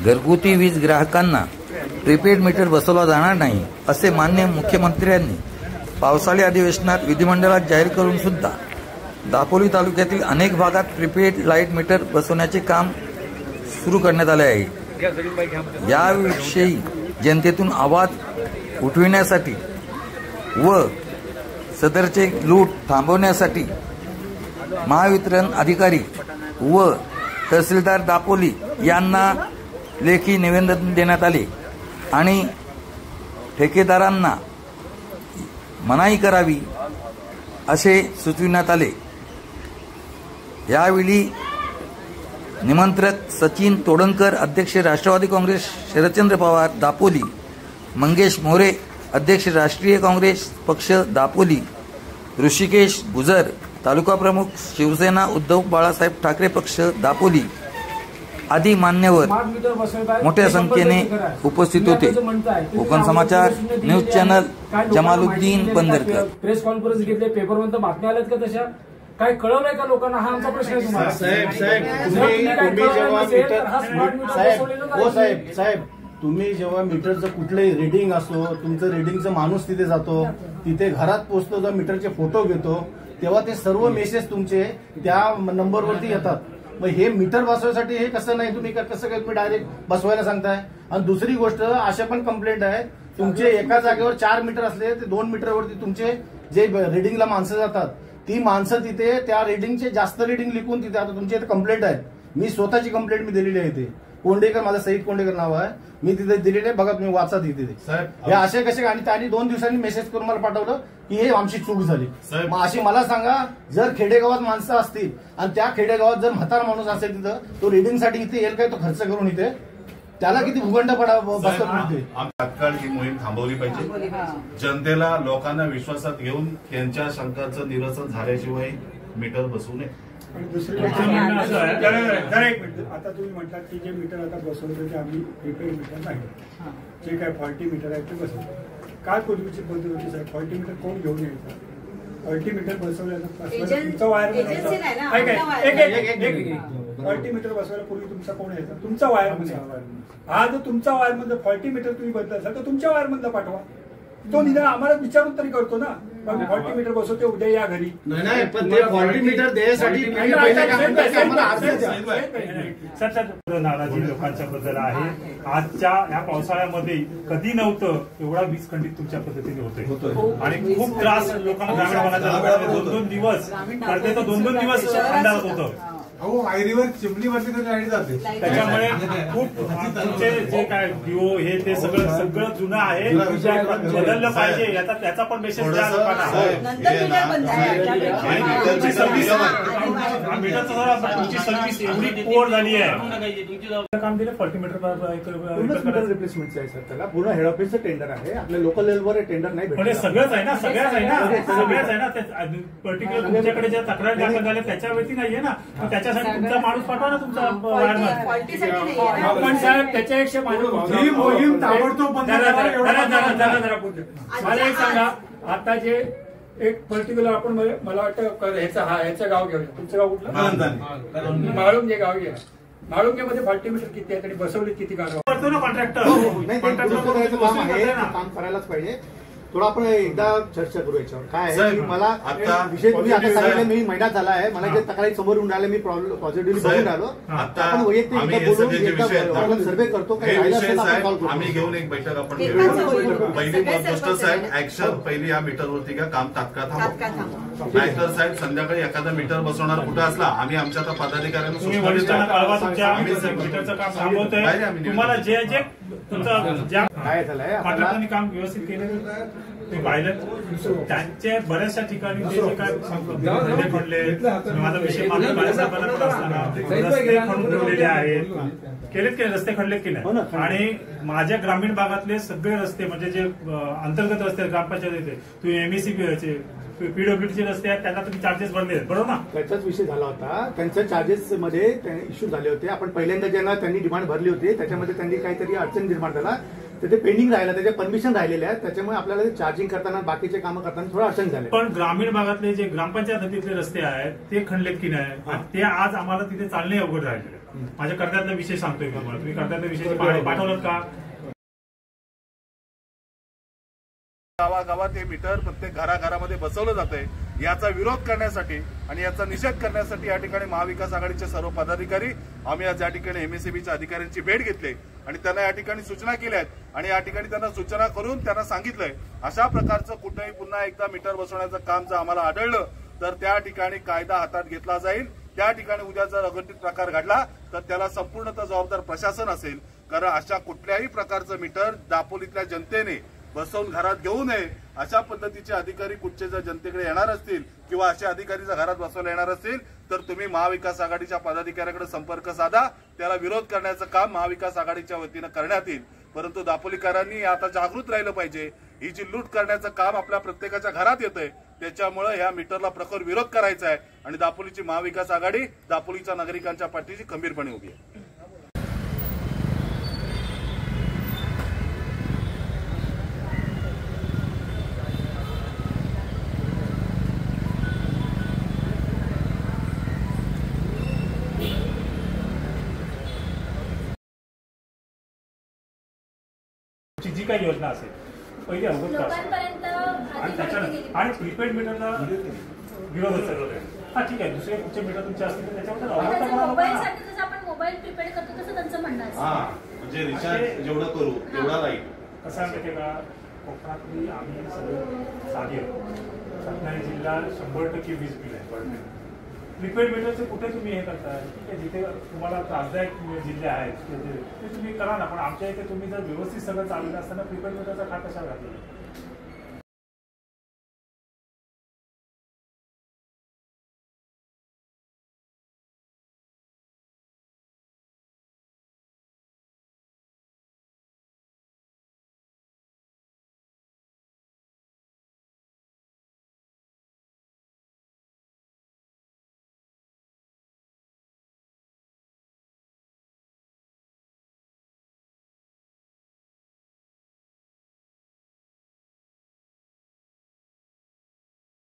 घरगुती वीज ग्राहकांना प्रीपेड मीटर बसवला जाणार नाही असे मान्य मुख्यमंत्र्यांनी पावसाळी अधिवेशनात विधिमंडळात जाहीर करून सुद्धा दापोली तालुक्यातील अनेक भागात प्रीपेड लाईट मीटर बसवण्याचे काम सुरू करण्यात आले आहे। याविषयी जनतेतून आवाज उठविण्यासाठी व सदरचे लूट थांबवण्यासाठी महावितरण अधिकारी व तहसीलदार दापोली यांना लेखी निवेदन देण्यात आले आणि ठेकेदारांना मनाई करावी असे सुचविण्यात आले। यावेळी निमंत्रक सचिन तोडणकर, अध्यक्ष राष्ट्रवादी काँग्रेस शरदचंद्र पवार दापोली, मंगेश मोरे, अध्यक्ष राष्ट्रीय काँग्रेस पक्ष दापोली, ऋषिकेश गुजर, तालुका प्रमुख शिवसेना उद्धव बाळासाहेब ठाकरे पक्ष दापोली आदी मान्यवर मोठ्या संख्येने उपस्थित होते। Kokan Samachar news channel, Jamaluddin Bandarkar. Press conference घेतले, पेपरमध्ये बातम्या आल्यात का तशा? काय कळवलंय का लोकांना? हा आमचा प्रश्न आहे तुम्हाला। साहेब तुम्ही जेव्हा मीटरचं कुठलंही रिडिंग असो, तुमचं रिडिंगचं माणूस तिथे जातो, तिथे घरात पोहोचतो, जर मीटरचे फोटो घेतो, तेव्हा ते सर्व मेसेज तुमचे त्या नंबरवरती येतात। मग हे मीटर बसवायसाठी हे कसं नाही, तुम्ही कसं काय तुम्ही डायरेक्ट बसवायला सांगताय? आणि दुसरी गोष्ट, अशा पण कंप्लेंट आहे, तुमचे एका जागेवर 4 मीटर असले ते 2 मीटरवरती तुमचे जे रिडिंगला माणसं जातात, ती माणसं तिथे त्या रिडिंगचे जास्त रिडिंग लिखून तिथे, आता तुमची इथे कंप्लेंट आहे, मी स्वतःची कंप्लेंट मी दिलेली आहे। ते कोंडेकर, माझं सईद कोंडेकर नाव आहे, मी तिथे दिलेली आहे, बघा तुम्ही वाचा तिथे हे असे कसे। आणि त्यांनी 2 दिवसांनी मेसेज करून मला पाठवलं की हे आमची चूक झाली। मग अशी मला सांगा, जर खेडेगावात माणसं असतील आणि त्या खेडेगावात जर म्हातारा माणूस असेल तिथं, तो रिडिंगसाठी इथे येईल काय? तो खर्च करून इथे त्याला किती भूगंड तात्काळ ही मोहीम थांबवली पाहिजे। जनतेला, लोकांना विश्वासात घेऊन त्यांच्या शंकांचं निरसन झाल्याशिवाय मीटर बसवू नये। दुसरी गोष्ट आता तुम्ही म्हणतात की जे मीटर आता बसवतो ते आम्ही प्रीपेड मीटर नाही, जे काय फॉल्टी मीटर आहे ते बसवतो। काय पूर्वीची पद्धत होती साहेब, फॉल्टी मीटर कोण घेऊन यायचं? फॉल्टी मीटर बसवल्यानंतर तुमचा वायर, फॉल्टी मीटर बसवायला पूर्वी तुमचा कोण यायचा? तुमचा वायर मध्ये। हा जर तुमचा वायर मध्ये फॉल्टी मीटर तुम्ही बदलत असाल तर तुमच्या वायर मधला पाठवा, तो निदान आम्हाला विचारून तरी करतो ना। मग फॉल्टी मीटर बसवते, उद्या या घरी नाही, पण ते फॉल्टी मीटर द्यायसाठी नाराजी लोकांच्या बद्दल आहे। आजच्या या पावसाळ्यामध्ये कधी नव्हतं एवढा वीज खंडित तुमच्या पद्धतीने होतोय आणि खूप त्रास लोकांना ग्रामीण भागात 2-2 दिवस करते, तर 2-2 दिवस अंधारात होतं। वायरीवर चिमणीवरती तर लाईट जाते, त्याच्यामुळे खूप तुमचे जे काय डिओ हे ते सगळं जुनं आहे, बदललं पाहिजे त्याचा पण मेसेज द्या लोकांना। तुमची सर्व्हिस एवढी पोर झाली आहे, काम दिलं 40 मीटर रिप्लेसमेंट आहे सर, त्याला पूर्ण हेड ऑफिसचं टेंडर आहे, आपल्या लोकल लेवलवर टेंडर नाही भेटत। सगळंच आहे ना, सगळ्याच आहे ना, पर्टिक्युलर तुमच्याकडे ज्या तक्रारी दाखल झाल्या त्याच्या व्यक्ती नाहीये ना, त्याच्यासाठी तुमचा माणूस पाठवा ना, तुमचा आपण साहेब त्याच्यापेक्षा मोहीम ताबडतोब बंद मला एक सांगा, आता जे एक पर्टिक्युलर आपण मला वाटतं ह्याचं गाव घेऊया, तुमचं गाव कुठलं? म्हाळुंगे गाव घ्या, म्हाळुंगेमध्ये फॉल्टी मीटर किती आहेत आणि बसवले किती गाव? कॉन्ट्रॅक्टर काम करायलाच पाहिजे। थोडा आपण एकदा चर्चा करू याच्यावर। काय आहे की मला विषय तुम्ही आता सांगितलं, मी महिन्यात झाला आहे, मला जे तक्रारी समोर येऊन राहिले, मी पॉझिटिव्हली बघून राहिलो, आपण वैयक्तिक सर्वे करतो, आम्ही घेऊन एक बैठक आपण पहिली गोष्ट साहेब, ऍक्शन पहिली या मीटरवरती का काम तात्काळ थांबव। नाहीतर साहेब संध्याकाळी एखादा मीटर बसवणार कुठं असला, आम्ही आमच्या पदाधिकाऱ्यांना मीटरचं काम थांबवतोय। तुम्हाला जे जे तुमचं ज्या काय झालंय, कॉन्ट्रॅक्टरने काम व्यवस्थित केलं ते पाहिलं, त्यांच्या बऱ्याचशा ठिकाणी ते जे काय रस्ते खणले, माझा विषय बाळासाहेबांना पण असताना रस्ते खणून ठेवलेले आहेत, केलेत की रस्ते खणलेत की नाही? आणि माझ्या ग्रामीण भागातले सगळे रस्ते म्हणजे जे अंतर्गत रस्ते ग्रामपंचायत येते, तुम्ही एमएससीबीचे पीडब्ल्यूडीचे रस्ते आहेत त्यांना तुम्ही चार्जेस भरले आहेत, बरोबर ना? त्याचाच विषय झाला होता, त्यांच्या चार्जेस मध्ये इश्यू झाले होते। आपण पहिल्यांदा ज्यांना त्यांनी डिमांड भरली होती त्याच्यामध्ये त्यांनी काहीतरी अडचण निर्माण झाला, तर ते पेंडिंग राहिलं, त्याचे परमिशन राहिलेले आहेत, त्याच्यामुळे आपल्याला ते चार्जिंग करताना बाकीचे कामं करताना थोडं अडचण झाले. पण ग्रामीण भागातले जे ग्रामपंचायत हद्दीतले रस्ते आहेत ते खणलेत की नाही, ते आज आम्हाला तिथे चालणे अवघड राहिलेले. माझ्या कर्जातला विषय सांगतोय तुम्हाला, तुम्ही कर्जातल्या विषयाची पाहणी पाठवलं का? गावागावात हे मीटर प्रत्येक घराघरामध्ये बसवलं जातंय. याचा विरोध करण्यासाठी आणि याचा निषेध करण्यासाठी या ठिकाणी महाविकास आघाडीचे सर्व पदाधिकारी आम्ही आज या ठिकाणी एमएसईबीच्या अधिकाऱ्यांची भेट घेतली आणि त्यांना या ठिकाणी सूचना केल्या आहेत आणि या ठिकाणी त्यांना सूचना करून त्यांना सांगितलंय अशा प्रकारचं कुठेही पुन्हा एकदा मीटर बसवण्याचं काम जर आम्हाला आढळलं तर त्या ठिकाणी कायदा हातात घेतला जाईल. त्या ठिकाणी उद्या जर अघटित प्रकार घडला तर त्याला संपूर्णतः जबाबदार प्रशासन असेल. कारण अशा कुठल्याही प्रकारचं मीटर दापोलीतल्या जनतेने बसवून घरात घेऊ नये. अशा पद्धतीचे अधिकारी कुठचे जर जनतेकडे येणार असतील किंवा असे अधिकारी जर घरात बसवायला येणार असतील तर तुम्ही महाविकास आघाडीच्या पदाधिकाऱ्याकडे संपर्क साधा. त्याला विरोध करण्याचं काम महाविकास आघाडीच्या वतीनं करण्यात येईल. परंतु दापोलीकरांनी आता जागृत राहिलं पाहिजे. ही जी लूट करण्याचं काम आपल्या प्रत्येकाच्या घरात येतंय त्याच्यामुळे या मीटरला प्रखर विरोध करायचा आहे आणि दापोलीची महाविकास आघाडी दापोलीच्या नागरिकांच्या पाठीशी खंबीरपणे उभी आहे. जी काही योजना असेल पहिली अवगत आणि प्रीपेड मीटरला विरोध सगळं. हा ठीक आहे, दुसरे कुठचे मीटर तुमचे असतील तर त्याच्याबद्दल आपण मोबाईल प्रीपेड करतो तसं त्यांचं म्हणणं आहे. म्हणजे रिचार्ज जेवढं करू तेवढा राहील. कसं आहे माहिती का, कोकणातली आम्ही सगळं साधी रत्नागिरी जिल्हा 100% वीज बिल आहे. प्रीपेड मीटरचे कुठे तुम्ही हे करताय? ठीक आहे, जिथे तुम्हाला त्रासदायक जिल्हे आहेत ते तुम्ही करा ना, पण आमच्या इथे तुम्ही जर व्यवस्थित सगळं चाललं असताना प्रीपेड मीटरचा खा कशा घातला?